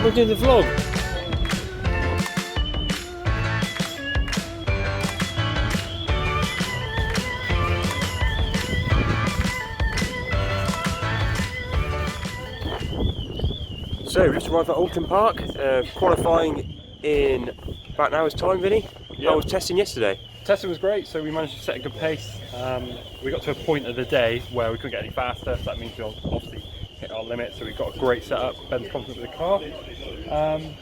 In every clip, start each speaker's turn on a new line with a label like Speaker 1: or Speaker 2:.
Speaker 1: We're doing the vlog. So we just arrived at Oulton Park, qualifying in about an hour's time, Vinny.
Speaker 2: Yeah.
Speaker 1: I was testing yesterday.
Speaker 2: Testing was great, so we managed to set a good pace. We got to a point of the day where we couldn't get any faster, so that means we obviously hit our limit. So we got a great setup. Ben's confident with the car.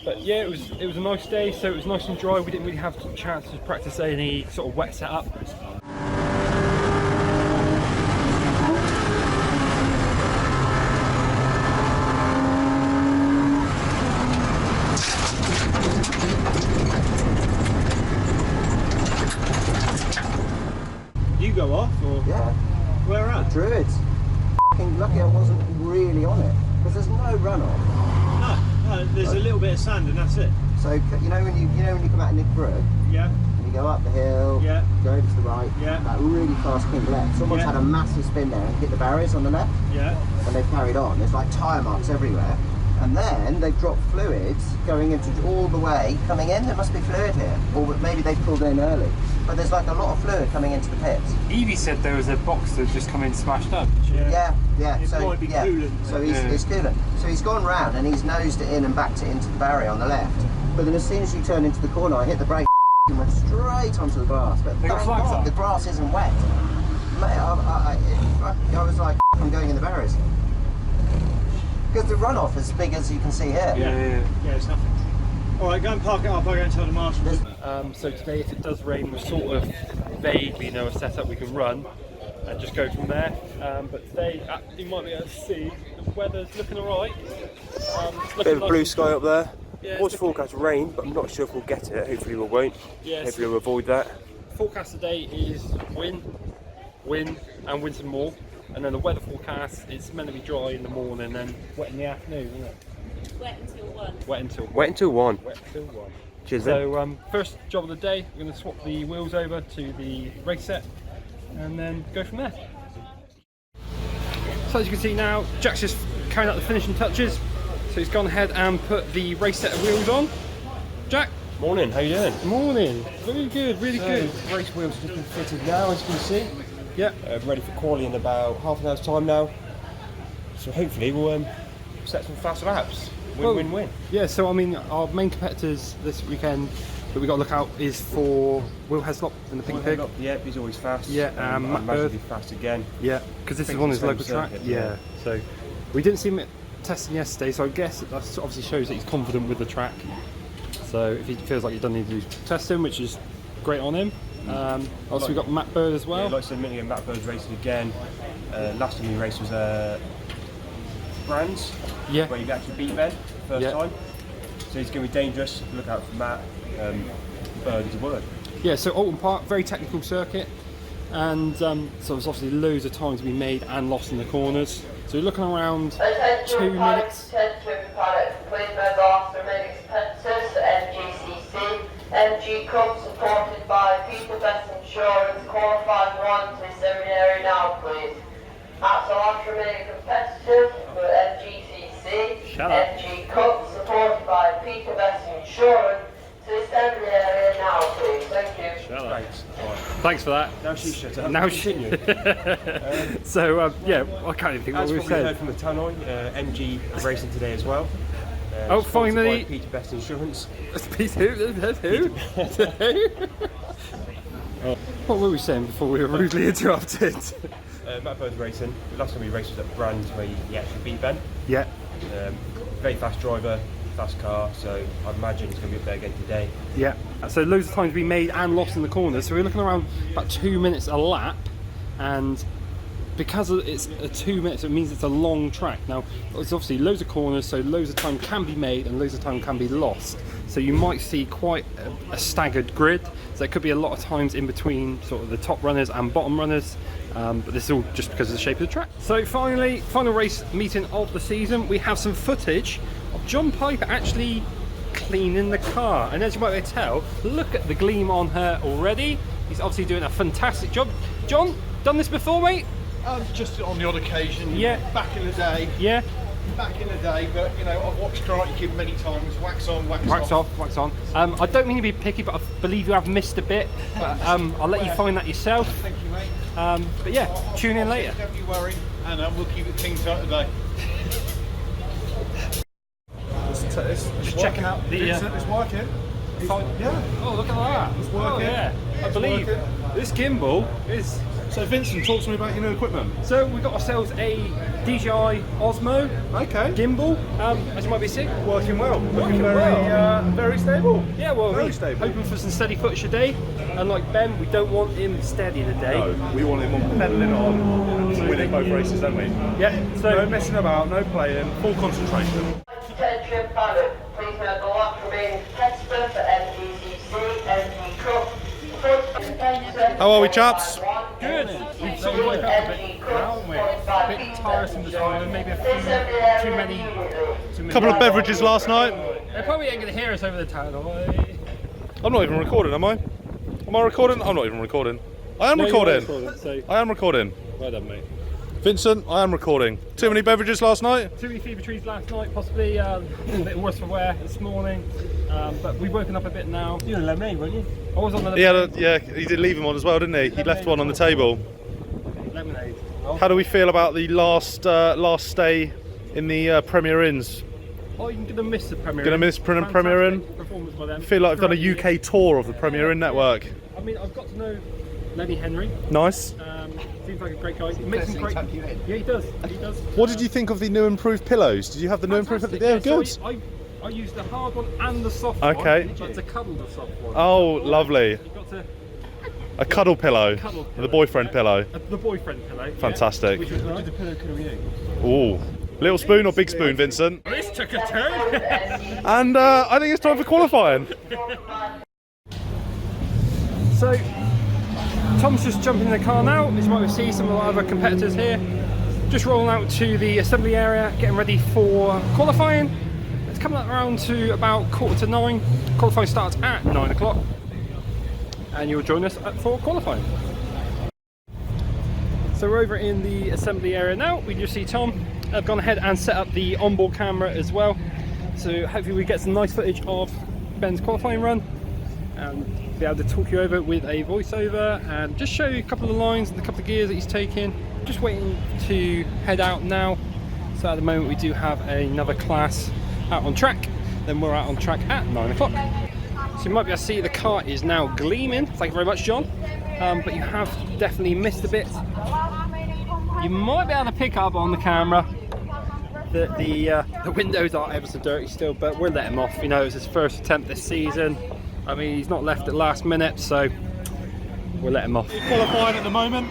Speaker 2: But yeah, it was a nice day. So it was nice and dry. We didn't really have a chance to practice any sort of wet setup.
Speaker 3: You go off, or
Speaker 4: Yeah,
Speaker 3: where at?
Speaker 4: Druids. F***ing lucky I wasn't really on it because there's no runoff.
Speaker 3: No, there's a little bit of sand and that's it.
Speaker 4: So you know when you come out of Nick Brook
Speaker 3: Yeah,
Speaker 4: and you go up the hill,
Speaker 3: Yeah.
Speaker 4: go over to the right,
Speaker 3: Yeah.
Speaker 4: that really fast pink left. Someone's
Speaker 3: Yeah.
Speaker 4: had a massive spin there and hit the barriers on the left,
Speaker 3: yeah.
Speaker 4: and they've carried on. There's like tyre marks everywhere. And then they've dropped fluids going into all the way coming in. There must be fluid here, or maybe they pulled in early. But there's like a lot of fluid coming into the pits.
Speaker 2: Evie said there was a box that just come in smashed up.
Speaker 4: Yeah.
Speaker 3: It
Speaker 4: So
Speaker 3: might be
Speaker 4: yeah.
Speaker 3: coolant.
Speaker 4: So it's coolant. So he's gone round and he's nosed it in and backed it into the barrier on the left. But then as soon as you turn into the corner, I hit the brake and went straight onto the grass. But
Speaker 2: They got
Speaker 4: thank
Speaker 2: flags
Speaker 4: God
Speaker 2: up?
Speaker 4: the grass isn't wet. Mate, I was like, I'm going in the barriers. Because the runoff is as big as you can see here.
Speaker 3: Yeah, it's nothing. Alright, go and park it up, I'll go and tell the marshal.
Speaker 2: So today, if it does rain, we sort of vaguely know a setup we can run and just go from there. But today, you might be able to see, the weather's looking alright.
Speaker 1: Bit of blue sky up there.
Speaker 2: Yeah,
Speaker 1: Was
Speaker 2: it's
Speaker 1: forecast rain, but I'm not sure if we'll get it. Hopefully we won't.
Speaker 2: Yeah,
Speaker 1: Hopefully we'll avoid that.
Speaker 2: Forecast today is wind, and wind some more. And then the weather forecast is meant to be dry in the morning and then wet in the afternoon, isn't it?
Speaker 5: Wet until 1.
Speaker 2: Wet until
Speaker 1: Wait until 1.
Speaker 2: Wet until 1.
Speaker 1: Cheers, Vin.
Speaker 2: So first job of the day, we're going to swap the wheels over to the race set and then go from there. So as you can see now, Jack's just carrying out the finishing touches. So he's gone ahead and put the race set of wheels on. Jack.
Speaker 1: Morning, how you doing?
Speaker 2: Morning. Really good, really good.
Speaker 1: Race wheels have just been fitted now, as you can see.
Speaker 2: Yeah.
Speaker 1: Ready for quali in about half an hour's time now. So hopefully we'll set some fast laps. Win-win-win.
Speaker 2: Yeah, so I mean, our main competitors this weekend that we got to look out is for Will Heslop and the Pink Pig.
Speaker 1: Yeah, he's always fast.
Speaker 2: Yeah,
Speaker 1: I
Speaker 2: Matt
Speaker 1: imagine
Speaker 2: Bird.
Speaker 1: he'll be fast again.
Speaker 2: Yeah, because this is
Speaker 1: Think
Speaker 2: one of
Speaker 1: it's
Speaker 2: his
Speaker 1: the
Speaker 2: local
Speaker 1: same
Speaker 2: track.
Speaker 1: circuit,
Speaker 2: Yeah, so we didn't see him at testing yesterday, so I guess that obviously shows that he's confident with the track. So if he feels like he doesn't need to do testing, which is great on him. Also we got Matt Bird as well.
Speaker 1: Yeah, like I said a minute ago, Matt Bird's racing again. Last time he raced was Brands,
Speaker 2: Yeah.
Speaker 1: where he actually beat Ben first
Speaker 2: Yeah.
Speaker 1: time. So he's going to be dangerous. Look out for Matt. Bird is a word.
Speaker 2: Yeah, so Oulton Park, very technical circuit, and so there's obviously loads of time to be made and lost in the corners. So you're looking around 2 minutes.
Speaker 6: Please move off the remaining competitors, MGCC, MG Cup supported by Peter Best Insurance, qualifying 1 to the seminary now, please. That's the last remaining competitor for MGCC,
Speaker 2: Shut up.
Speaker 6: MG Cup supported by Peter Best Insurance, to the seminary now, please. Thank you.
Speaker 1: Thanks. Right.
Speaker 2: Thanks for that.
Speaker 1: Now she's shut up.
Speaker 2: Now
Speaker 1: Continue.
Speaker 2: So yeah, I can't even think what
Speaker 1: As
Speaker 2: we
Speaker 1: probably heard
Speaker 2: said.
Speaker 1: from the tannoy, MG is racing today as well.
Speaker 2: Oh,
Speaker 1: Sponsored
Speaker 2: finally.
Speaker 1: by Peter Best Insurance.
Speaker 2: Who? What were we saying before we were rudely interrupted?
Speaker 1: Matt Bird's racing. The last time he raced was at Brands, where he actually beat Ben.
Speaker 2: Yeah.
Speaker 1: Very fast driver, fast car, so I imagine he's going to be up there again today.
Speaker 2: Yeah, so loads of time to be made and lost in the corners. So we're looking around about 2 minutes a lap, and because it's a 2 minutes, it means it's a long track. Now, it's obviously loads of corners, so loads of time can be made and loads of time can be lost. So you might see quite a staggered grid. So there could be a lot of times in between sort of the top runners and bottom runners. But this is all just because of the shape of the track. So finally, final race meeting of the season. We have some footage of John Piper actually cleaning the car. And as you might be able to tell, look at the gleam on her already. He's obviously doing a fantastic job. John, done this before, mate?
Speaker 3: Just on the odd occasion.
Speaker 2: Yeah.
Speaker 3: Back in the day.
Speaker 2: Yeah.
Speaker 3: back in the day, but you know, I've watched Karate Kid many times. Wax on, wax off.
Speaker 2: Wax on. I don't mean to be picky, but I believe you have missed a bit. But I'll let you find that yourself.
Speaker 3: Thank you, mate.
Speaker 2: But yeah, tune in later.
Speaker 3: Don't you worry, and we'll keep it clean tight today.
Speaker 2: Just checking out the.
Speaker 3: It's working. Yeah.
Speaker 2: Oh, look at that!
Speaker 3: It's working.
Speaker 2: Oh, yeah, I believe this gimbal is.
Speaker 3: So Vincent, talk to me about your new equipment.
Speaker 2: So we got ourselves a DJI Osmo gimbal. As you might be seeing,
Speaker 3: Working well.
Speaker 2: Working
Speaker 3: very,
Speaker 2: well.
Speaker 3: very stable.
Speaker 2: yeah, well,
Speaker 3: Very stable.
Speaker 2: hoping for some steady footage today. Unlike Ben, we don't want him steady today.
Speaker 5: No, we want him on pedalling on, winning both races, don't we?
Speaker 2: Yeah. So
Speaker 5: No messing about, no playing, full concentration.
Speaker 6: Attention pilot, please note the lap remaining competitor for MGCC, MG Cup.
Speaker 5: How are we, chaps?
Speaker 2: good. We've sort of woke up a bit now, and we're a bit tiresome this morning. Maybe a few too many.
Speaker 5: Couple of beverages last night.
Speaker 2: They probably ain't gonna hear us over the tunnel.
Speaker 5: I'm not even recording, am I? Am I recording? I'm not even recording. I am recording. I am recording.
Speaker 2: Well done, mate.
Speaker 5: Vincent, I am recording. Too many beverages last night?
Speaker 2: Too many fever trees last night, possibly a bit worse for wear this morning. But we've woken up a bit now. You had a lemonade, weren't you? I was on the lemonade.
Speaker 5: He did leave him on as well, didn't he? He left one on the table.
Speaker 2: Lemonade.
Speaker 5: How do we feel about the last stay in the Premier Inns?
Speaker 2: Oh, you're going to miss the Premier Inn.
Speaker 5: Gonna miss Premier Inn?
Speaker 2: Performance by them.
Speaker 5: I feel like I've done a UK tour of the Premier Inn network.
Speaker 2: I mean, I've got to know Lenny Henry.
Speaker 5: Nice.
Speaker 2: Seems like a great guy. He makes some great. Yeah, he does. He does.
Speaker 5: What did you think of the new improved pillows? Did you have the new improved?
Speaker 2: Fantastic.
Speaker 5: They're
Speaker 2: Yeah,
Speaker 5: good.
Speaker 2: so I used the hard one and the soft
Speaker 5: Okay.
Speaker 2: one. But to cuddle the soft one.
Speaker 5: Oh, lovely.
Speaker 2: You got to
Speaker 5: A cuddle pillow.
Speaker 2: Cuddle pillow.
Speaker 5: The boyfriend pillow.
Speaker 2: the boyfriend pillow.
Speaker 5: Fantastic.
Speaker 2: Yeah, which was nice.
Speaker 5: Ooh. Little spoon or big spoon, Vincent?
Speaker 2: This took a turn.
Speaker 5: And I think it's time for qualifying.
Speaker 2: So, Tom's just jumping in the car now. As you might see, some of our other competitors here. Just rolling out to the assembly area, getting ready for qualifying. It's coming up around to about 8:45. Qualifying starts at 9 o'clock. And you'll join us for qualifying. So we're over in the assembly area now. We just see Tom. I've gone ahead and set up the onboard camera as well. So hopefully we get some nice footage of Ben's qualifying run and be able to talk you over with a voiceover and just show you a couple of lines and a couple of gears that he's taking. Just waiting to head out now. So at the moment we do have another class out on track. Then we're out on track at 9 o'clock. So you might be able to see the car is now gleaming. Thank you very much, John. But you have definitely missed a bit. You might be able to pick up on the camera that the windows are ever so dirty still, but we'll let him off. You know, it's his first attempt this season. I mean, he's not left at last minute, so we'll let him off.
Speaker 5: Qualifying at the moment,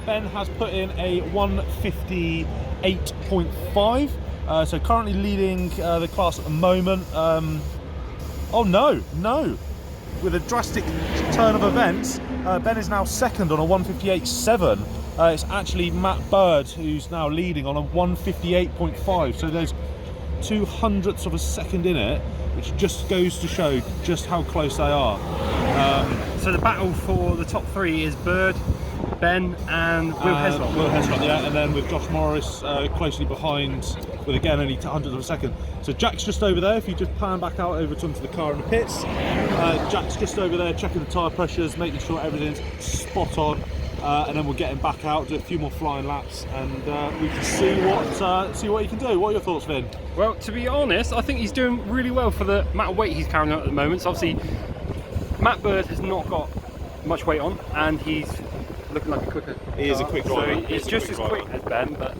Speaker 5: Ben has put in a 158.5, so currently leading the class at the moment. Oh no, with a drastic turn of events, Ben is now second on a 158.7. It's actually Matt Bird who's now leading on a 158.5, so there's 0.02 of a second in it, which just goes to show just how close they are.
Speaker 2: So the battle for the top three is Bird, Ben and Will Heslop.
Speaker 5: Will Heslop, yeah, and then with Josh Morris closely behind with again only 0.02 of a second. So Jack's just over there. If you just pan back out over onto the car in the pits, Jack's just over there checking the tyre pressures, making sure everything's spot on. And then we'll get him back out, do a few more flying laps, and we can see what he can do. What are your thoughts, Vin?
Speaker 2: Well, to be honest, I think he's doing really well for the amount of weight he's carrying out at the moment. So obviously, Matt Bird has not got much weight on, and he's looking like a quicker.
Speaker 5: He is a quick driver.
Speaker 2: So he's just as quick as Ben, but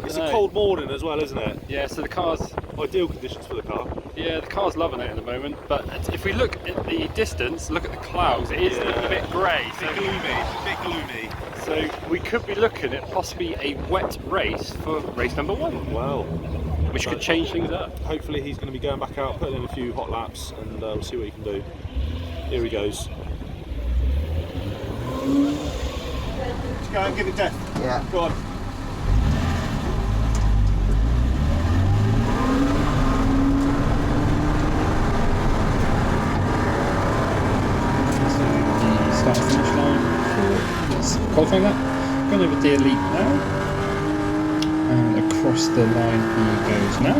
Speaker 5: It's a cold morning as well, isn't it?
Speaker 2: yeah. So the car's
Speaker 5: Ideal conditions for the car.
Speaker 2: yeah, the car's loving it at the moment. But if we look at the distance, look at the clouds, it is looking a bit grey. So,
Speaker 5: Bit gloomy.
Speaker 2: so we could be looking at possibly a wet race for race number 1,
Speaker 5: Well,
Speaker 2: which could change things up.
Speaker 5: hopefully he's going to be going back out, putting in a few hot laps, and we'll see what he can do. Here he goes.
Speaker 3: Let's go and give it death.
Speaker 4: Yeah.
Speaker 3: Go on.
Speaker 2: Start and finish line for qualifying that. Going over the elite now. And across the line he goes now.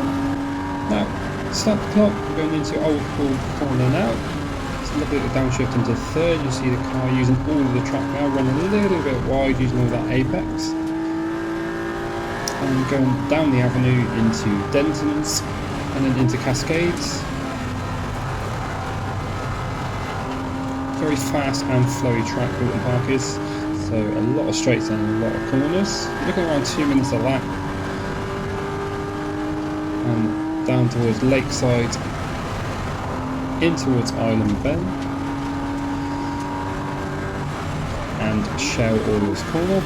Speaker 2: Now, start the clock, we're going into Oulton corner now. It's a little bit of downshift into third. You'll see the car using all of the track now, running a little bit wide, using all that apex. And going down the avenue into Denton's, and then into Cascades. Very fast and flowy track Oulton Park is, so a lot of straights and a lot of corners. You're looking around 2 minutes a lap. And down towards Lakeside, in towards Island Bend, and Shell Oils Corner.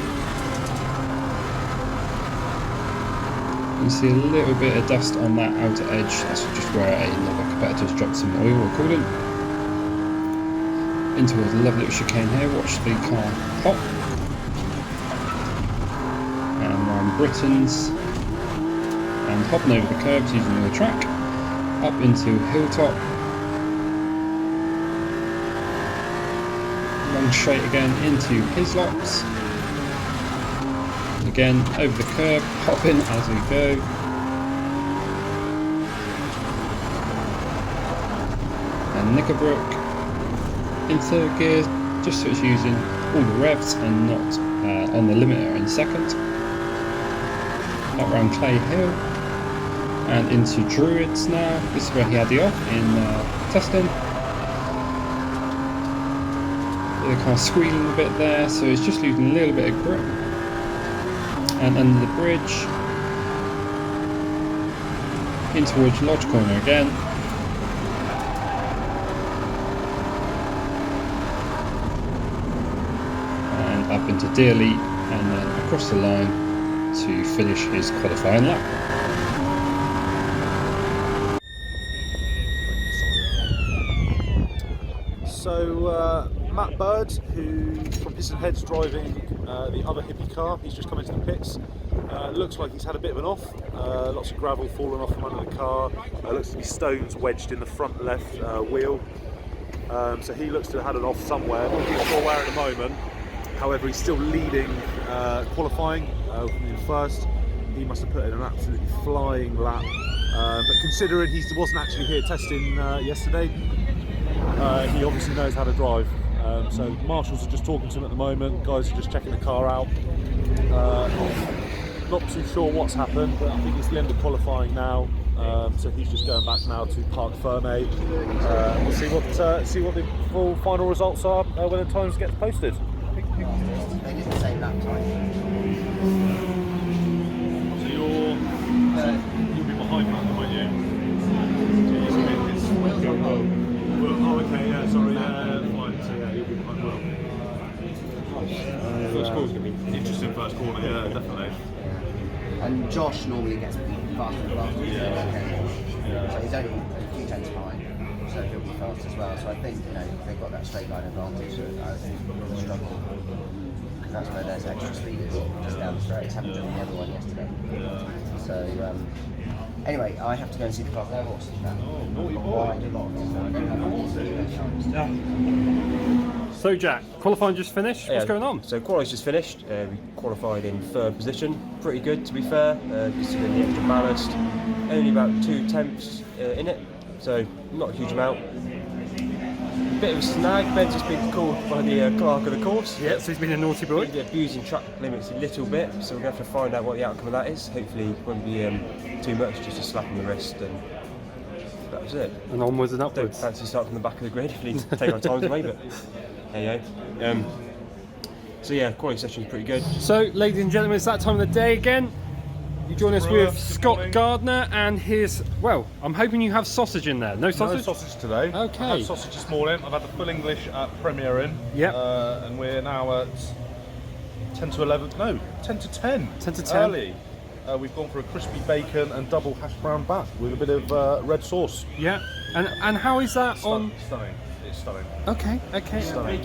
Speaker 2: You see a little bit of dust on that outer edge, that's just where another competitor's dropped some oil or coolant. In towards a lovely little chicane here, watch the car pop. And around Britain's, and hopping over the curbs using the track, up into Hilltop. Long straight again into Hislop's. Again over the curb, hopping as we go. And Knickerbrook in third gear, just so it's using all the revs and not on the limiter in second. Up around Clay Hill and into Druids now. This is where he had the off in testing. The car squealing a bit there, so it's just losing a little bit of grip. And under the bridge, in towards Lodge Corner again. And up into Dearly, and then across the line to finish his qualifying lap.
Speaker 5: So Matt Bird, who from Piston Head's driving the other hippie car, he's just come into the pits. Looks like he's had a bit of an off. Lots of gravel falling off from under the car. Looks to be stones wedged in the front left wheel. So he looks to have had an off somewhere. Not too sure where at the moment. However, he's still leading qualifying in first. He must have put in an absolutely flying lap. But considering he wasn't actually here testing yesterday, he obviously knows how to drive. So marshals are just talking to him at the moment. Guys are just checking the car out. Not too sure what's happened, but I think it's the end of qualifying now. So he's just going back now to Parc Fermé. We'll see what the full final results are when the times get posted.
Speaker 4: They didn't say lap time.
Speaker 5: So you'll be behind that, won't you? Oh, okay, yeah, sorry, fine. So yeah, you'll be behind well. First corner's going to be interesting. First corner, yeah, definitely.
Speaker 4: And Josh normally gets faster and faster.
Speaker 5: Yeah.
Speaker 4: So he's only a few tenths behind, so he'll be fast as well. So I think they've got that straight line advantage. I think we'll struggle because that's where there's extra speed is just down the straight. Haven't done the other one yesterday. So anyway, I have to go and see the Clark Air Horse.
Speaker 2: So Jack, qualifying just finished. What's going on?
Speaker 1: So qualifying's just finished. We qualified in third position. Pretty good, to be fair. Just in the extra ballast. Only about 2 tenths in it, so not a huge amount. Bit of a snag. Ben's just been called by the clerk of the course.
Speaker 2: Yeah, so he's been a naughty boy.
Speaker 1: He's abusing track limits a little bit, so we're going to have to find out what the outcome of that is. Hopefully it won't be too much, just a slap on the wrist, and that was it.
Speaker 2: And onwards and
Speaker 1: Don't
Speaker 2: upwards.
Speaker 1: fancy starting from the back of the grid if we need to take our time away, but there you go. So yeah, quality session's pretty good.
Speaker 2: So, ladies and gentlemen, it's that time of the day again. You join us with Scott Gardner and his, well, I'm hoping you have sausage in there. No sausage?
Speaker 5: No sausage today.
Speaker 2: Okay.
Speaker 5: I had sausage this morning. I've had the full English at Premier in.
Speaker 2: Yep.
Speaker 5: And we're now at 10 to 11. No, 10 to 10.
Speaker 2: 10 to 10.
Speaker 5: Early. We've gone for a crispy bacon and double hash brown bat with a bit of red sauce.
Speaker 2: Yeah. And how is that on?
Speaker 5: Stunning. It's stunning.
Speaker 2: Okay.
Speaker 5: Stunning.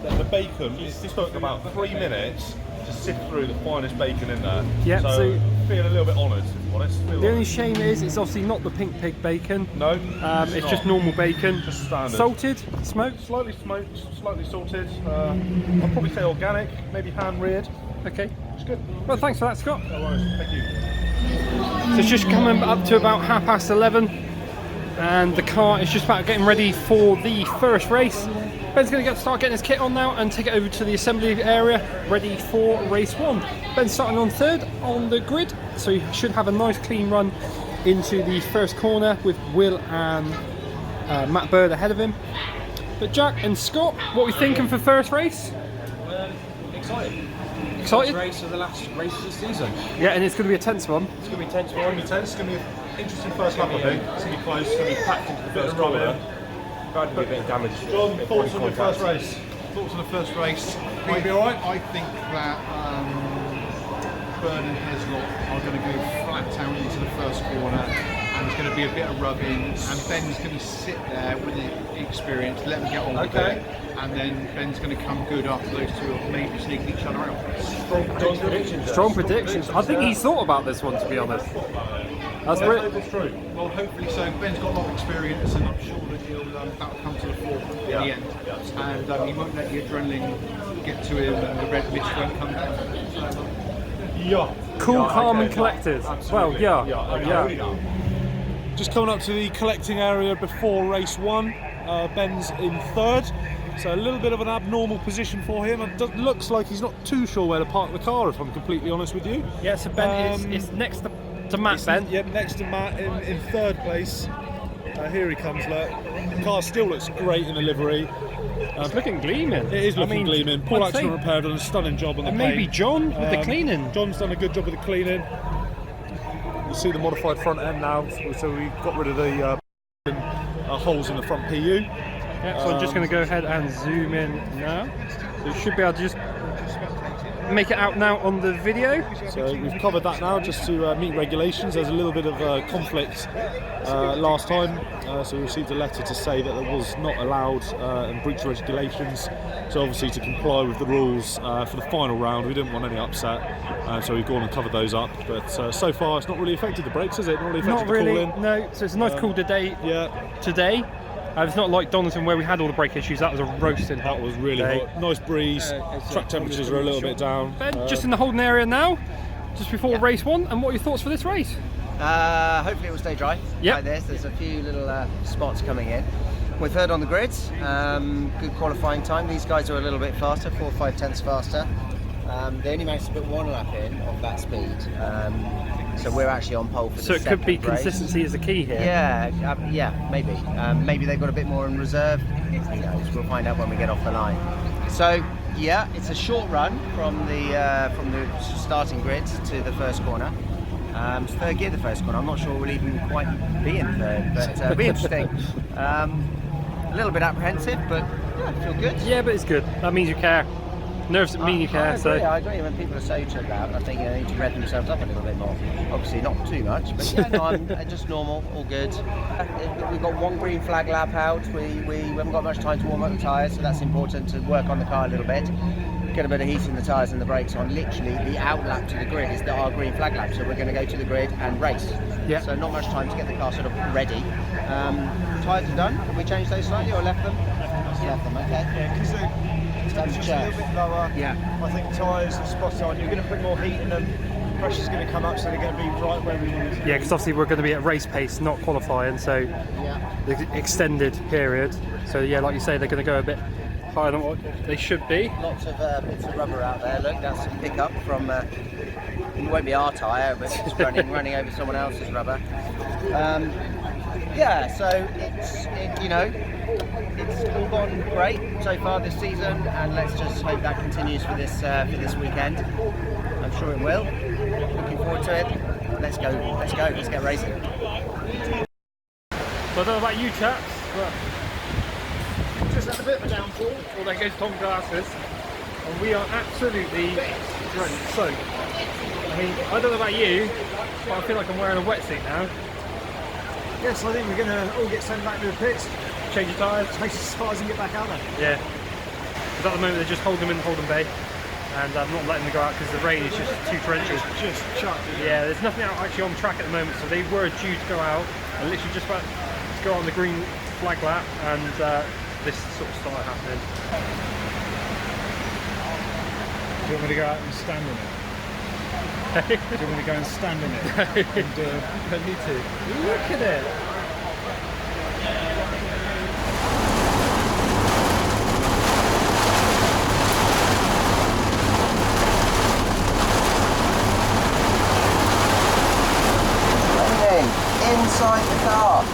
Speaker 5: The bacon, it took about 3 minutes to sift through the finest bacon in there.
Speaker 2: Yeah, so
Speaker 5: feeling a little bit honoured, to be honest.
Speaker 2: The only shame is it's obviously not the pink pig bacon.
Speaker 5: No,
Speaker 2: it's just normal bacon.
Speaker 5: Just standard.
Speaker 2: Salted, smoked?
Speaker 5: Slightly smoked, slightly salted. I'd probably say organic, maybe hand reared.
Speaker 2: Okay.
Speaker 5: It's good.
Speaker 2: Well, thanks for that, Scott.
Speaker 5: No worries, thank you.
Speaker 2: So it's just coming up to about 11:30, and the car is just about getting ready for the first race. Ben's going to start getting his kit on now and take it over to the assembly area, ready for race 1. Ben's starting on 3rd on the grid, so he should have a nice clean run into the first corner with Will and Matt Bird ahead of him. But Jack and Scott, what are we thinking for first race?
Speaker 1: Excited.
Speaker 2: Excited?
Speaker 1: Last race of the last race of the season.
Speaker 2: Yeah, and it's going to be a tense one.
Speaker 1: It's going to be tense
Speaker 5: It's going to be tense, it's going to be an interesting first lap, I think. It's going to be close, it's going to be packed into the first corner.
Speaker 1: About to be a bit of damage.
Speaker 5: John, thoughts on the first race?
Speaker 3: Thoughts on the first race? Will you be alright? I think that Bird and Heslop are going to go flat out into the first corner, and there's going to be a bit of rubbing, and Ben's going to sit there with the experience, let them get on with it, and then Ben's going to come good after those two have maybe sneaked each other out.
Speaker 2: Strong predictions. I think he's thought about this one, to be honest. That's
Speaker 3: Well,
Speaker 2: great.
Speaker 3: true. Well, hopefully so. Ben's got a lot of experience, and I'm sure that that'll come to the fore in the end. And he won't let the adrenaline get to him, and the red mist won't come down.
Speaker 5: Yeah.
Speaker 2: Cool, calm and collected. Well, yeah.
Speaker 5: Just coming up to the collecting area before race 1. Ben's in 3rd, so a little bit of an abnormal position for him. It looks like he's not too sure where to park the car, if I'm completely honest with you.
Speaker 2: Yeah, so Ben is next to Matt, Ben.
Speaker 5: Yep, next to Matt in 3rd place. Here he comes, look. The car still looks great in the livery.
Speaker 2: It's looking gleaming.
Speaker 5: It is looking gleaming. Paul Accident Repair done a stunning job on the
Speaker 2: and
Speaker 5: paint.
Speaker 2: maybe John with the cleaning.
Speaker 5: John's done a good job with the cleaning. You see the modified front end now, so we got rid of the holes in the front PU.
Speaker 2: Yeah, so I'm just going to go ahead and zoom in now. So you should be able to just make it out now on the video.
Speaker 5: So we've covered that now just to meet regulations. There's a little bit of conflict last time, so we received a letter to say that it was not allowed and breach regulations. So obviously to comply with the rules for the final round, we didn't want any upset, so we've gone and covered those up. But so far it's not really affected the brakes, has it? Not really affected
Speaker 2: Not really,
Speaker 5: the cooling.
Speaker 2: no. So it's a nice cool day today. It's not like Donington where we had all the brake issues. That was a roasting hot.
Speaker 5: That was really hot. Nice breeze. Track temperatures are a little bit down.
Speaker 2: Ben, just in the holding area now, just before race 1. And what are your thoughts for this race?
Speaker 4: Hopefully it will stay dry
Speaker 2: Yep.
Speaker 4: like this. There's a few little spots coming in. We're 3rd on the grids. Good qualifying time. These guys are a little bit faster, 4 or 5 tenths faster. They only managed to put 1 lap in of that speed. So we're actually on pole for the
Speaker 2: So it could be
Speaker 4: second race.
Speaker 2: consistency is the key here.
Speaker 4: Yeah, maybe. Maybe they've got a bit more in reserve. Who knows? We'll find out when we get off the line. So yeah, it's a short run from the starting grid to the first corner. It's 3rd gear, the first corner. I'm not sure we'll even quite be in 3rd, but it'll be interesting. A little bit apprehensive, but yeah, feel good.
Speaker 2: Yeah, but it's good. That means you care. Nerves mean you care.
Speaker 4: I agree. When people are so chilled out, I think they need to rev themselves up a little bit more. Obviously, not too much, but yeah, no, I'm just normal, all good. We've got 1 green flag lap out. We haven't got much time to warm up the tyres, so that's important to work on the car a little bit. Get a bit of heat in the tyres and the brakes on. Literally, the out lap to the grid is our green flag lap, so we're going to go to the grid and race.
Speaker 2: Yeah.
Speaker 4: So not much time to get the car sort of ready. Tyres are done. Have we changed those slightly or left them? Left them. Okay.
Speaker 7: Yeah, because the temperature's a little bit lower.
Speaker 4: Yeah.
Speaker 7: I think tyres are spot on. You're going to put more heat in them. Pressure's going to come up, so they're going to be right where we want them.
Speaker 2: Yeah, because obviously we're going to be at race pace, not qualifying, so the extended period. So yeah, like you say, they're going to go a bit higher than what they should be.
Speaker 4: Lots of bits of rubber out there. Look, that's some pickup from. It won't be our tyre, but it's running over someone else's rubber. So it's all gone great so far this season, and let's just hope that continues for this weekend. I'm sure it will. Looking forward to it. Let's go. Let's get racing.
Speaker 2: So I don't know about you chaps, but
Speaker 7: Just had a bit of a downfall.
Speaker 2: well, there goes Tom Glasses, and we are absolutely drenched. So, I mean, I don't know about you, but I feel like I'm wearing a wetsuit now.
Speaker 7: Yes, I think we're going to all get sent back to the pits.
Speaker 2: Change your tyres.
Speaker 7: Change the tyres and get back out there.
Speaker 2: Yeah. Because at the moment they just hold them in Holden Bay. and I'm not letting them go out because the rain is just too torrential.
Speaker 3: Just chucked it.
Speaker 2: Yeah, there's nothing out actually on track at the moment, so they were due to go out and literally just about to go on the green flag lap, and this sort of started happening.
Speaker 3: Do you want me to go out and stand in it? Do you want me to go and stand in it? And,
Speaker 2: I need to. Look at it!
Speaker 4: Raining inside the car.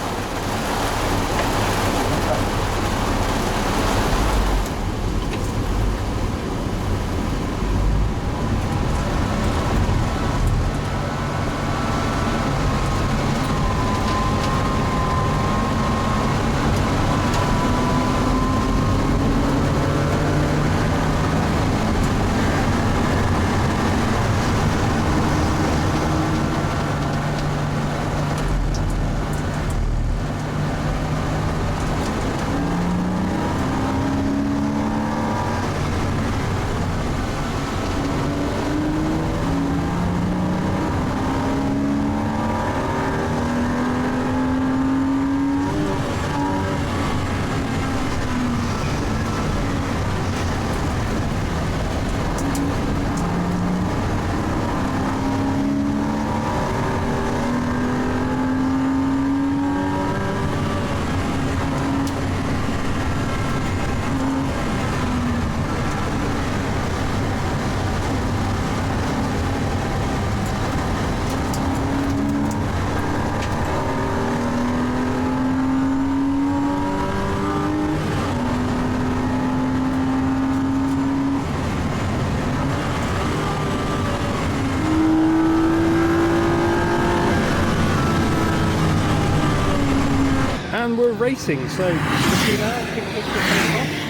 Speaker 2: And we're racing, so you can see now,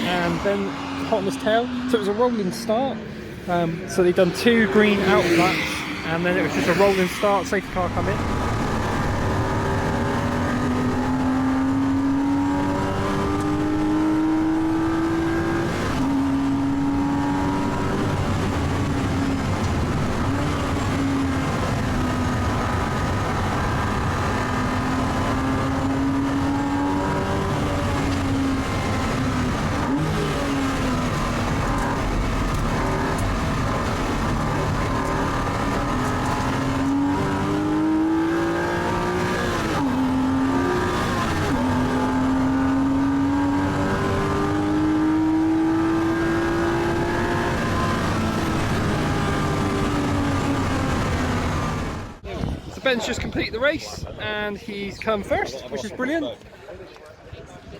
Speaker 2: and then hot on his tail. So it was a rolling start. So they've done 2 green out laps, and then it was just a rolling start. Safety car come in. Ben's just completed the race and he's come first, which is brilliant.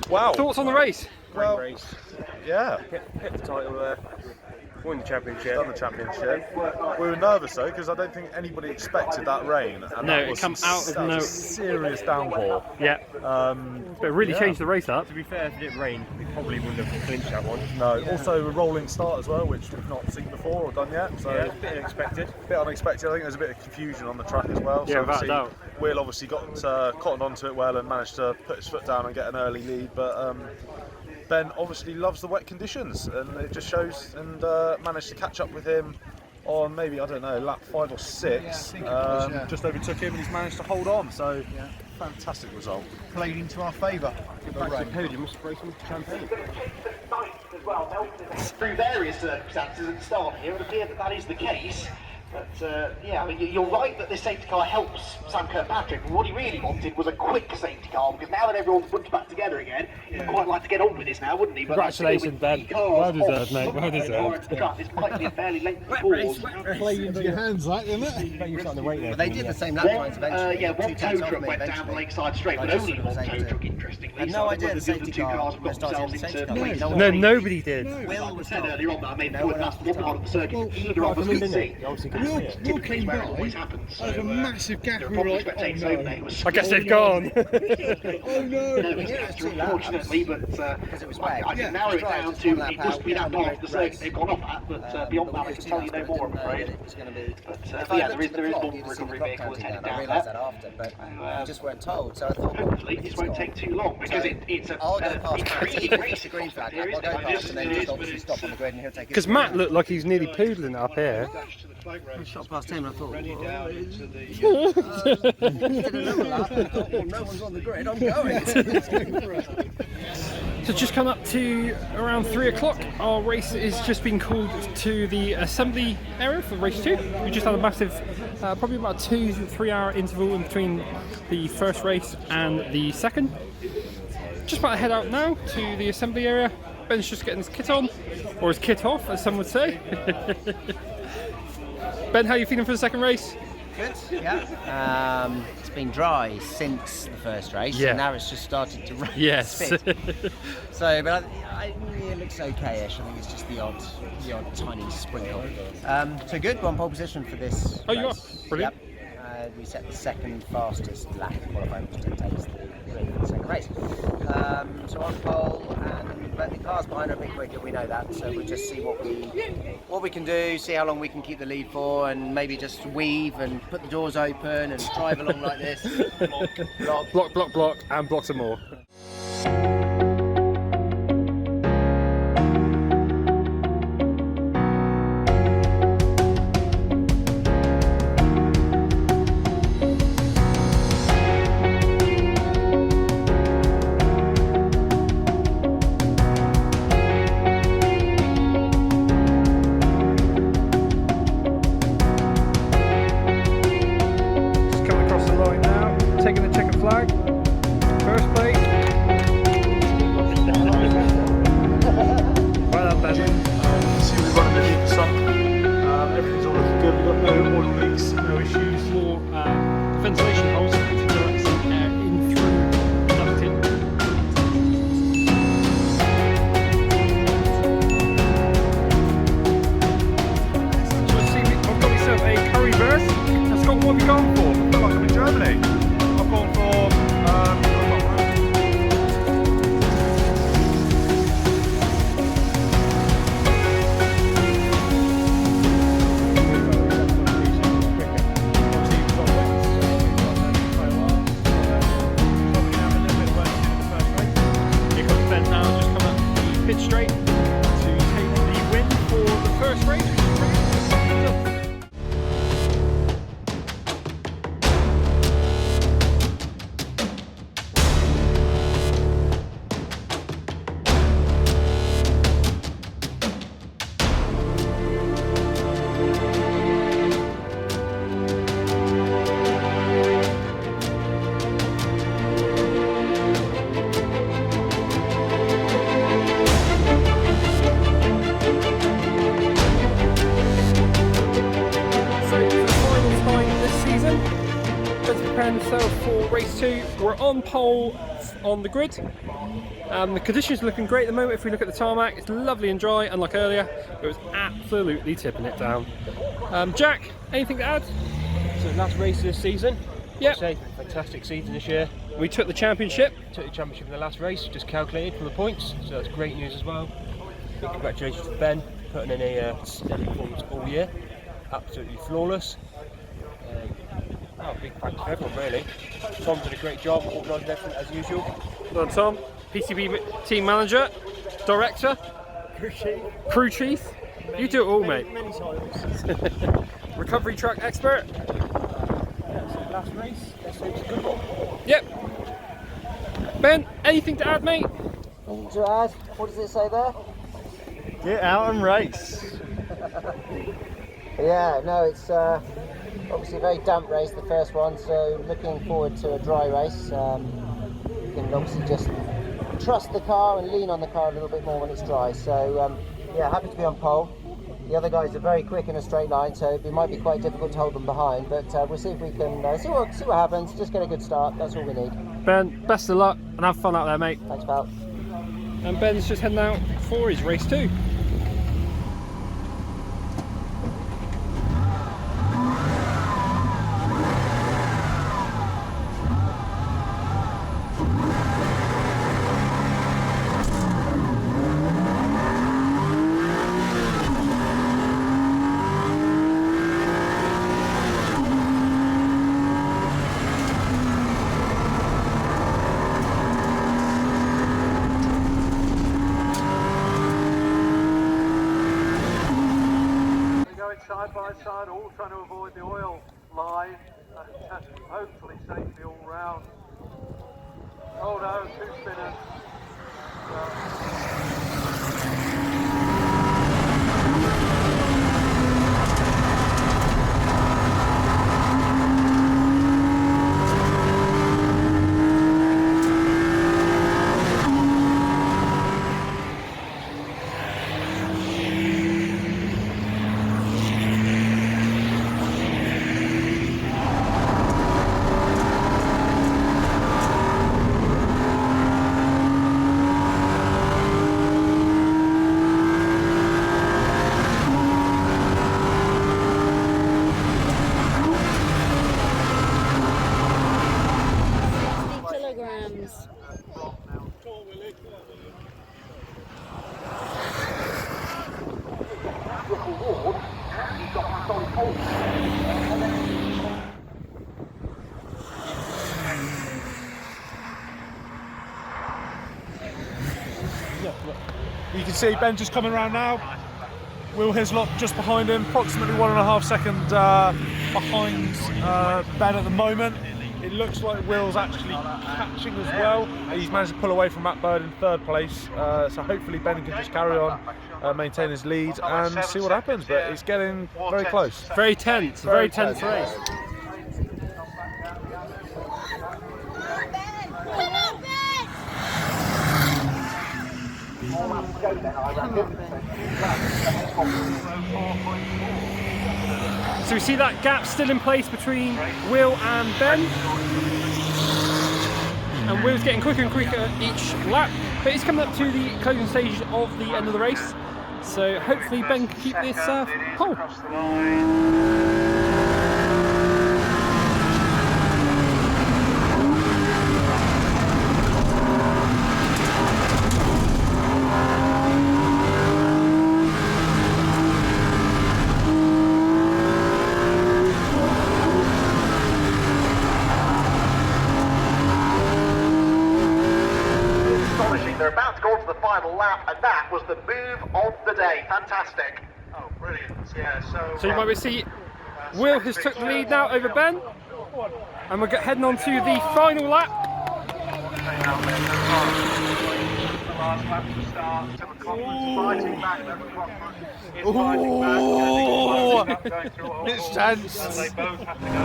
Speaker 5: Wow.
Speaker 2: Thoughts on the race?
Speaker 1: Great race.
Speaker 5: Yeah.
Speaker 1: Hit the title there. Won the championship.
Speaker 5: Done the championship. We were nervous though because I don't think anybody expected that rain. And
Speaker 2: No,
Speaker 5: that
Speaker 2: it
Speaker 5: was
Speaker 2: come out of no.
Speaker 5: serious downpour.
Speaker 2: Yeah. But it really changed the race up.
Speaker 1: To be fair, if it didn't rain, we probably wouldn't have clinched that one.
Speaker 5: No. Also a rolling start as well, which we've not seen before or done yet. So
Speaker 1: Yeah, it's a bit unexpected.
Speaker 5: bit unexpected. I think there's a bit of confusion on the track as well.
Speaker 2: Yeah,
Speaker 5: so
Speaker 2: without a
Speaker 5: obviously
Speaker 2: doubt.
Speaker 5: Will obviously got cottoned onto it well and managed to put his foot down and get an early lead, but Ben obviously loves the wet conditions, and it just shows, and managed to catch up with him on maybe, I don't know, lap 5 or 6.
Speaker 3: Yeah, I think it was, yeah.
Speaker 5: Just overtook him and he's managed to hold on, so fantastic result.
Speaker 3: Played into our favour.
Speaker 1: Back to the podium, spray some champagne.
Speaker 8: As well, through various circumstances at the start here, it would appear that that is the case. But yeah, I mean, you're right that this safety car helps Sam Kirkpatrick, but what he really wanted was a quick safety car, because now that everyone's put back together again, he'd quite like to get on with this now, wouldn't he? But
Speaker 2: Congratulations, Ben. Well deserved, mate. Well deserved.
Speaker 8: This might be a fairly lengthy pause.
Speaker 3: Play into your hands, like, isn't it?
Speaker 4: They did the same lap times eventually.
Speaker 8: Yeah, one
Speaker 4: Two
Speaker 8: tow
Speaker 4: tenths off
Speaker 8: truck
Speaker 4: me
Speaker 8: went down the
Speaker 4: eventually.
Speaker 8: lakeside straight, but
Speaker 4: I just
Speaker 8: only
Speaker 4: sort of
Speaker 8: one
Speaker 4: was
Speaker 8: tow
Speaker 4: able to-
Speaker 8: truck, interestingly.
Speaker 4: I had no
Speaker 8: So
Speaker 4: idea
Speaker 8: whether
Speaker 4: the
Speaker 8: the other
Speaker 4: safety
Speaker 8: two
Speaker 4: car
Speaker 8: cars
Speaker 4: was
Speaker 8: got
Speaker 4: starting
Speaker 8: themselves
Speaker 4: the safety
Speaker 8: into
Speaker 4: car.
Speaker 2: No, nobody did.
Speaker 4: Will was
Speaker 8: said
Speaker 4: told.
Speaker 8: earlier on that I made
Speaker 4: No one
Speaker 8: that's
Speaker 4: else was
Speaker 8: one part of the circuit.
Speaker 3: Well,
Speaker 8: Either of us could see.
Speaker 3: Will came
Speaker 8: Where
Speaker 3: by,
Speaker 8: it always happens.
Speaker 3: there was a massive gap,
Speaker 8: There
Speaker 3: we
Speaker 8: were
Speaker 3: were
Speaker 8: probably
Speaker 3: like,
Speaker 8: spectators
Speaker 3: oh
Speaker 8: over there.
Speaker 3: no.
Speaker 8: It was
Speaker 2: I guess they've gone.
Speaker 3: Oh no!
Speaker 8: it's
Speaker 4: Yeah,
Speaker 8: after,
Speaker 4: 2 laps.
Speaker 8: unfortunately, but
Speaker 4: Because it was wet.
Speaker 8: I can narrow it
Speaker 4: Right,
Speaker 8: down
Speaker 4: just
Speaker 8: to
Speaker 4: one lap
Speaker 8: it must
Speaker 4: out,
Speaker 8: be that
Speaker 4: yeah,
Speaker 8: part of the
Speaker 4: race.
Speaker 8: circuit they've gone off at, but beyond that I can tell you no more, I'm afraid. But yeah, there is one recovery vehicle that's headed down
Speaker 4: I realised that
Speaker 8: there.
Speaker 4: after, but we just weren't told. So I thought,
Speaker 8: Hopefully this won't take too long. along because it's
Speaker 4: I'll go
Speaker 8: a
Speaker 4: past
Speaker 8: intriguing race.
Speaker 4: the green flag. I'll go past and then just obviously stop on the grid and he'll take it.
Speaker 2: Because Matt looked like he's nearly poodling up here.
Speaker 4: I shot past him and I thought,
Speaker 7: Ready down into the.
Speaker 4: did another lap and I thought, well, no one's on the grid, I'm going.
Speaker 2: So just come up to around 3 o'clock. Our race is just been called to the assembly area for race 2. We just had a massive, probably about 2-3 hour interval in between the first race and the second. Just about to head out now to the assembly area. Ben's just getting his kit on, or his kit off, as some would say. Ben, how are you feeling for the second race?
Speaker 4: Good, yeah. It's been dry since the first race,
Speaker 2: Yeah.
Speaker 4: and now it's just started to rain.
Speaker 2: Yes.
Speaker 4: Spit. So, but it looks okay-ish. I think it's just the odd tiny sprinkle. So good, we're on pole position for this.
Speaker 2: Oh, you
Speaker 4: race.
Speaker 2: are? Brilliant.
Speaker 4: Yep. We set the second fastest lap qualifying, which dictates the second race. So on pole, but the cars behind are a bit quicker. We know that. So we'll just see what we can do, see how long we can keep the lead for, and maybe just weave and put the doors open and drive along like this.
Speaker 2: Block, and block some more. For race 2, we're on pole on the grid. The conditions are looking great at the moment. If we look at the tarmac, it's lovely and dry, unlike earlier. It was absolutely tipping it down. Jack, anything to add?
Speaker 1: So last race of the season.
Speaker 2: Yep.
Speaker 1: Say, fantastic season this year.
Speaker 2: We took the championship.
Speaker 1: Took the championship in the last race, just calculated from the points, so that's great news as well. Big congratulations to Ben, putting in a steady performance all year. Absolutely flawless. Big thanks to everyone really. Tom's done a great job, organising everything as usual.
Speaker 2: Well done, Tom. PCB team manager, director, crew chief. You do it all, mate.
Speaker 7: Many times.
Speaker 2: Recovery truck expert.
Speaker 1: Last race, let's say it's a good one.
Speaker 2: Yep. Ben, anything to add, mate?
Speaker 4: Anything to add? What does it say there?
Speaker 7: Get out and race.
Speaker 4: Yeah, no, it's obviously a very damp race, the first one, so looking forward to a dry race. You can obviously just trust the car and lean on the car a little bit more when it's dry. So yeah, happy to be on pole. The other guys are very quick in a straight line, so it might be quite difficult to hold them behind, but we'll see if we can see what happens. Just get a good start, that's all we need.
Speaker 2: Ben, best of luck and have fun out there, mate.
Speaker 4: Thanks, pal.
Speaker 2: And Ben's just heading out for his race 2.
Speaker 5: trying to avoid the oil line and hopefully safely all round. Oh no, 2 spinners. You can see Ben just coming around now. Will Hislop just behind him, approximately 1.5 seconds behind Ben at the moment. It looks like Will's actually catching as well. He's managed to pull away from Matt Bird in 3rd place, so hopefully Ben can just carry on, maintain his lead and see what happens, but it's getting very close.
Speaker 2: Very tense, very tense race. So we see that gap still in place between Will and Ben. And Will's getting quicker and quicker each lap, but he's coming up to the closing stage of the end of the race. So hopefully Ben can keep this pole.
Speaker 8: They're about to go on to the final lap, and that was the move of the day. Fantastic. Oh, brilliant. Yeah,
Speaker 2: so you might see Will has took the lead now over Ben, and we're heading on to the final lap.
Speaker 5: Ooh, it's tense.
Speaker 8: They both have to go.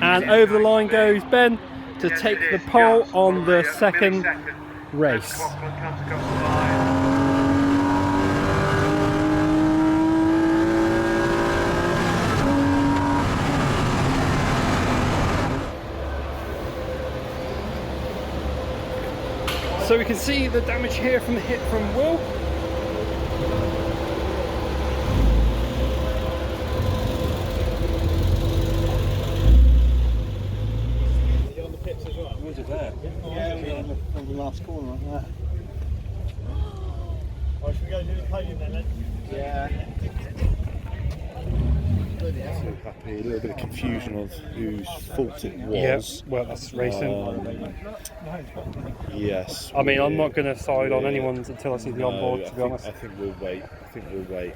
Speaker 2: And over the line goes Ben to take the pole on the second race. So we can see the damage here from the hit from Will.
Speaker 1: Was it there?
Speaker 7: Yeah, on the last corner like that. Oh, should we go do the podium then? Yeah.
Speaker 5: So happy, a little bit of confusion of whose fault it was.
Speaker 2: Yeah, well, that's racing.
Speaker 5: Yes.
Speaker 2: I mean, I'm not going to side on anyone's until I see the onboard, to be honest.
Speaker 5: I think we'll wait.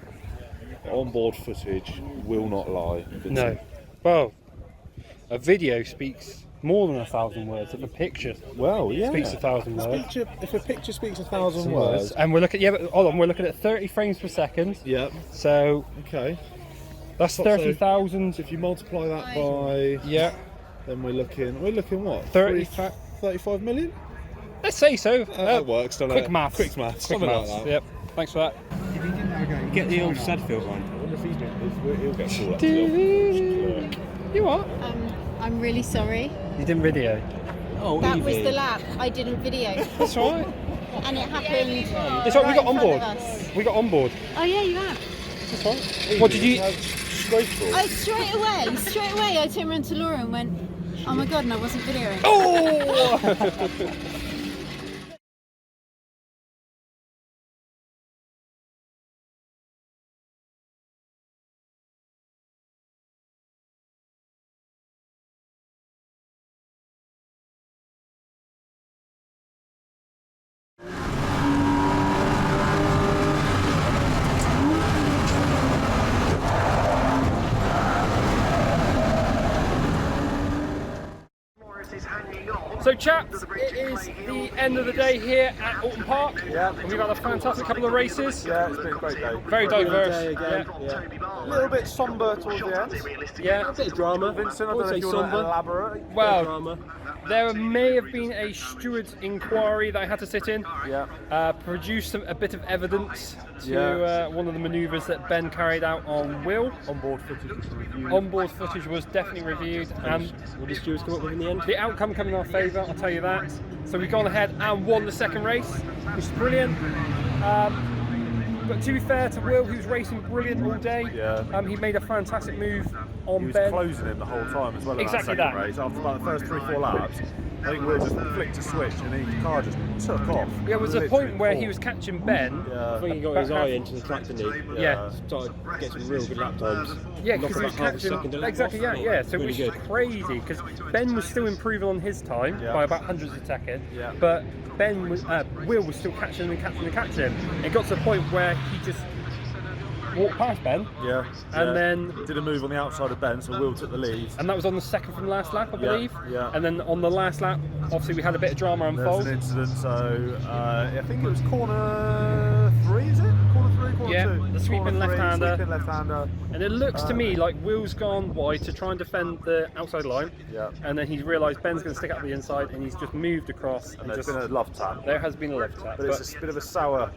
Speaker 5: Onboard footage will not lie.
Speaker 2: No. Well, a video speaks more than 1,000 words. If a picture speaks 1,000 words.
Speaker 5: If a picture speaks 1,000 words.
Speaker 2: And we're looking, we're looking at 30 frames per second.
Speaker 5: Yep.
Speaker 2: So
Speaker 5: okay.
Speaker 2: That's 30,000.
Speaker 5: So if you multiply that by then we're looking what? 35 million?
Speaker 2: Let's say so.
Speaker 5: That works, doesn't
Speaker 2: quick
Speaker 5: it?
Speaker 2: maths.
Speaker 5: Quick maths. Something like that.
Speaker 2: Yep. Thanks for that.
Speaker 1: Get the old Sedfield one.
Speaker 5: I wonder if he'll get called up to the clerk.
Speaker 2: You what?
Speaker 9: I'm really sorry.
Speaker 2: You didn't video.
Speaker 1: Oh,
Speaker 9: That was
Speaker 1: Evie.
Speaker 9: the lap I didn't video.
Speaker 2: That's all right.
Speaker 9: And it happened.
Speaker 2: It's all right, we got
Speaker 9: in
Speaker 2: on
Speaker 9: front
Speaker 2: board.
Speaker 9: of us.
Speaker 2: We got on board.
Speaker 9: Oh yeah, you have.
Speaker 2: That's all right. What did you?
Speaker 9: Oh, straight away, I turned around to Laura and went, "Oh my god!" And I wasn't videoing.
Speaker 2: Oh! So chaps, it is the end of the day here at Oulton Park.
Speaker 5: Yeah.
Speaker 2: And we've had a fantastic couple of races.
Speaker 5: Yeah, it's been a great day.
Speaker 2: Very diverse.
Speaker 1: Day again.
Speaker 5: A little bit sombre towards the end.
Speaker 2: Yeah.
Speaker 1: A bit of drama.
Speaker 5: Vincent, I
Speaker 1: Wouldn't
Speaker 5: don't know if
Speaker 1: say
Speaker 5: you want to
Speaker 1: sombre.
Speaker 5: elaborate.
Speaker 2: Well,
Speaker 1: Drama.
Speaker 2: there may have been a steward's inquiry that I had to sit in.
Speaker 5: Yeah.
Speaker 2: Produced a bit of evidence to
Speaker 5: Yeah.
Speaker 2: one of the manoeuvres that Ben carried out on Will.
Speaker 5: Onboard footage was reviewed.
Speaker 2: Onboard footage was definitely reviewed, and
Speaker 1: What did stewards come up with in the end?
Speaker 2: the outcome coming in our favour, I'll tell you that. So we've gone ahead and won the second race, which is brilliant. But to be fair to Will, he was racing brilliant all day.
Speaker 5: Yeah.
Speaker 2: He made a fantastic move on
Speaker 5: He was
Speaker 2: Ben.
Speaker 5: closing him the whole time as well. in
Speaker 2: Exactly
Speaker 5: that second
Speaker 2: that.
Speaker 5: race. After about the first 3-4 laps, I think Will just flicked a switch and the car just took off.
Speaker 2: There was a
Speaker 5: Literally
Speaker 2: point where
Speaker 5: full.
Speaker 2: he was catching Ben.
Speaker 1: I think he got his eye into the track, didn't he?
Speaker 2: Yeah.
Speaker 1: Started getting some real good lap times.
Speaker 2: Yeah,
Speaker 1: Knocked
Speaker 2: because he was
Speaker 1: about half a second
Speaker 2: catching.
Speaker 1: to lap
Speaker 2: Exactly,
Speaker 1: off.
Speaker 2: yeah. So
Speaker 1: Really
Speaker 2: which
Speaker 1: good.
Speaker 2: is crazy because Ben was still improving on his time
Speaker 5: Yeah.
Speaker 2: by about hundreds of seconds.
Speaker 5: Yeah.
Speaker 2: But Ben was, Will was still catching and catching him. It got to the point where he just walked past Ben.
Speaker 5: Yeah.
Speaker 2: And
Speaker 5: yeah.
Speaker 2: then-
Speaker 5: did a move on the outside of Ben, so Will took the lead.
Speaker 2: And that was on the second from last lap, I
Speaker 5: Yeah,
Speaker 2: believe.
Speaker 5: yeah.
Speaker 2: And then on the last lap, obviously we had a bit of drama
Speaker 5: There was
Speaker 2: unfold.
Speaker 5: an incident, so I think it was corner 3, is it? Corner 3, corner
Speaker 2: Yeah,
Speaker 5: 2?
Speaker 2: the sweeping
Speaker 5: Corner 3,
Speaker 2: left-hander.
Speaker 5: Sweeping left-hander.
Speaker 2: And it looks to me like Will's gone wide to try and defend the outside line.
Speaker 5: Yeah.
Speaker 2: And then he's realised Ben's going to stick out the inside, and he's just moved across.
Speaker 5: And
Speaker 2: And
Speaker 5: there's
Speaker 2: just,
Speaker 5: been a love tap.
Speaker 2: there has been a left tap.
Speaker 5: But it's a bit of a sour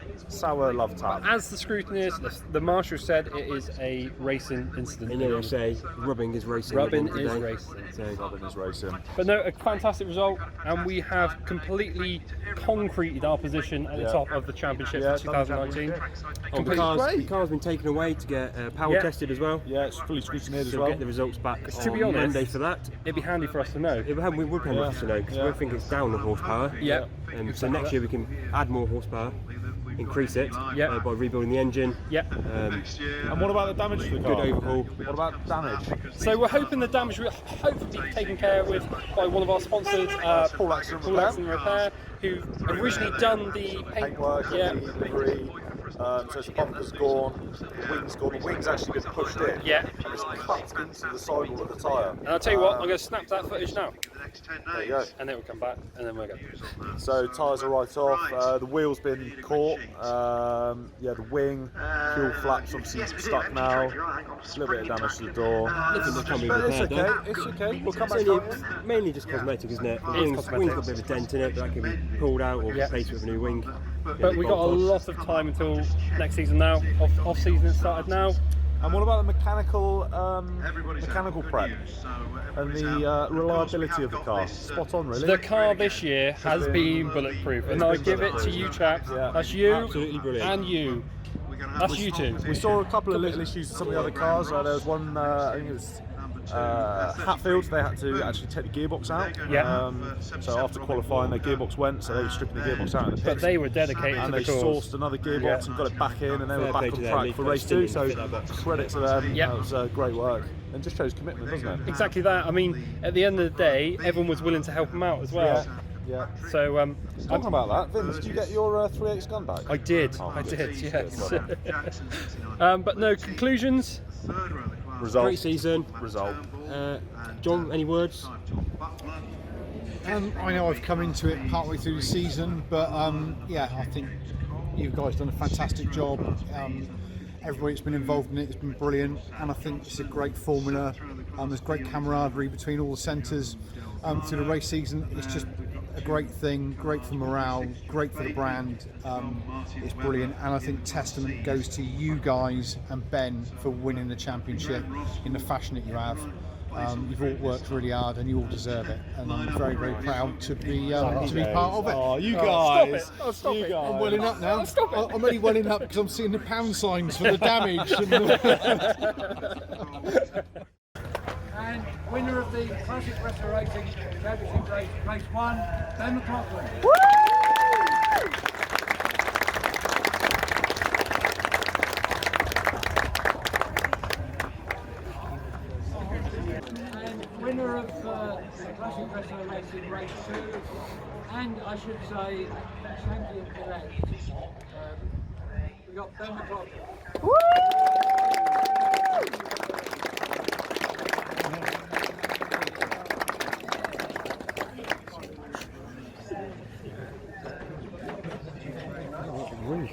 Speaker 5: love tap.
Speaker 2: As the scrutineers, the marshal said, it is a racing incident.
Speaker 1: And then they'll say rubbing is racing.
Speaker 2: Rubbing
Speaker 1: at the end
Speaker 2: is
Speaker 1: of the day.
Speaker 2: racing.
Speaker 1: So,
Speaker 5: Robin is racing.
Speaker 2: But no, a fantastic result, and we have completely concreted our position at the
Speaker 5: Yeah.
Speaker 2: top of the championship
Speaker 5: Yeah,
Speaker 2: for 2019.
Speaker 1: the
Speaker 2: Completely
Speaker 1: car's been taken away to get power
Speaker 2: Yeah.
Speaker 1: tested as well.
Speaker 5: Yeah, it's fully scrutineered as
Speaker 1: So
Speaker 5: well.
Speaker 1: get the results back
Speaker 2: to be
Speaker 1: on
Speaker 2: honest-
Speaker 1: Monday for that.
Speaker 2: It'd be handy for us to know.
Speaker 1: Yeah, we would kind of have to know because
Speaker 5: Yeah.
Speaker 1: we think it's down on horsepower.
Speaker 2: Yeah.
Speaker 1: So next year we can add more horsepower, increase it
Speaker 2: Yeah.
Speaker 1: by rebuilding the engine.
Speaker 2: Yeah.
Speaker 5: And what about the damage to the car?
Speaker 1: Good overhaul.
Speaker 5: What about damage?
Speaker 2: So we're hoping the damage will hopefully be taken care with by one of our sponsors,
Speaker 5: Paul Accident
Speaker 2: Paul
Speaker 5: Repair.
Speaker 2: Accident Repair, who originally done the
Speaker 5: Paintwork,
Speaker 2: Yeah.
Speaker 5: the livery. So the bumper's gone, the wing's gone. The wing's actually been pushed in.
Speaker 2: Yeah.
Speaker 5: And it's cut into the sidewall of the tyre.
Speaker 2: And I'll tell you what, I'm going to snap that footage now,
Speaker 5: There you go.
Speaker 2: and then we'll come back, and then we'll go.
Speaker 5: So tyres are right off. The wheel's been caught. Yeah, the wing, fuel flaps obviously stuck now. A little bit of damage to the door.
Speaker 1: Nothing that can be
Speaker 5: But it's
Speaker 1: repaired
Speaker 5: okay.
Speaker 1: though.
Speaker 5: It's okay. We'll come
Speaker 1: It's
Speaker 5: back
Speaker 1: only,
Speaker 5: to it.
Speaker 1: mainly just cosmetic, isn't it? The
Speaker 2: It is
Speaker 1: wing's
Speaker 2: cosmetic.
Speaker 1: got a bit of a dent in it, but that can be pulled out or
Speaker 2: Yeah.
Speaker 1: replaced with a new wing.
Speaker 2: But we got a lot of time until next season now. Off season has started now.
Speaker 5: And what about the mechanical prep and the reliability of the car? Spot on, really.
Speaker 2: The car this year has been bulletproof, and I give it to you chaps.
Speaker 5: Yeah.
Speaker 2: That's you
Speaker 1: Absolutely brilliant.
Speaker 2: and you. That's you two.
Speaker 5: We saw a couple of little issues with some of the other cars. There was one, I think it was Hatfield. They had to actually take the gearbox out.
Speaker 2: Yeah.
Speaker 5: So after qualifying, their gearbox went, so they were stripping the gearbox out in the pits.
Speaker 2: But they were dedicated
Speaker 5: and
Speaker 2: to
Speaker 5: they
Speaker 2: the cause.
Speaker 5: sourced another gearbox
Speaker 2: Yeah.
Speaker 5: and got it back in, and they were
Speaker 1: Fair
Speaker 5: back
Speaker 1: play
Speaker 5: on
Speaker 1: to them.
Speaker 5: track
Speaker 1: They
Speaker 5: for
Speaker 1: put
Speaker 5: race
Speaker 1: still
Speaker 5: 2.
Speaker 1: in
Speaker 5: So
Speaker 1: fit that box.
Speaker 5: credit to them.
Speaker 2: Yeah.
Speaker 5: That was great work, and just shows commitment, doesn't it?
Speaker 2: Exactly that. I mean, at the end of the day, everyone was willing to help them out as well.
Speaker 5: Yeah.
Speaker 2: So
Speaker 5: Talking about that, Vince, did you get your 3/8 gun back?
Speaker 2: I did.
Speaker 5: Oh,
Speaker 2: I
Speaker 5: good.
Speaker 2: did. Yes.
Speaker 5: Good, well
Speaker 2: But no conclusions.
Speaker 5: Result.
Speaker 1: Great season.
Speaker 5: Result.
Speaker 1: John, any words?
Speaker 3: I know I've come into it partway through the season, but yeah, I think you guys done a fantastic job. Everybody that's been involved in it has been brilliant, and I think it's a great formula. There's great camaraderie between all the centres through the race season. It's just a great thing, great for morale, great for the brand. It's brilliant, and I think testament goes to you guys and Ben for winning the championship in the fashion that you have. You've all worked really hard and you all deserve it, and I'm very, very proud to be part of it.
Speaker 5: Oh, you guys!
Speaker 3: Stop it! Oh, stop
Speaker 5: You
Speaker 3: it!
Speaker 5: guys.
Speaker 3: I'm welling up now. Stop it! I'm only welling up because I'm seeing the pound signs for the damage.
Speaker 10: And winner of the Classic Restoracing Championship race, race 1, Ben McLaughlin. And winner of the Classic Restoracing race 2, and I should say champion elect, we got Ben McLaughlin.
Speaker 2: Really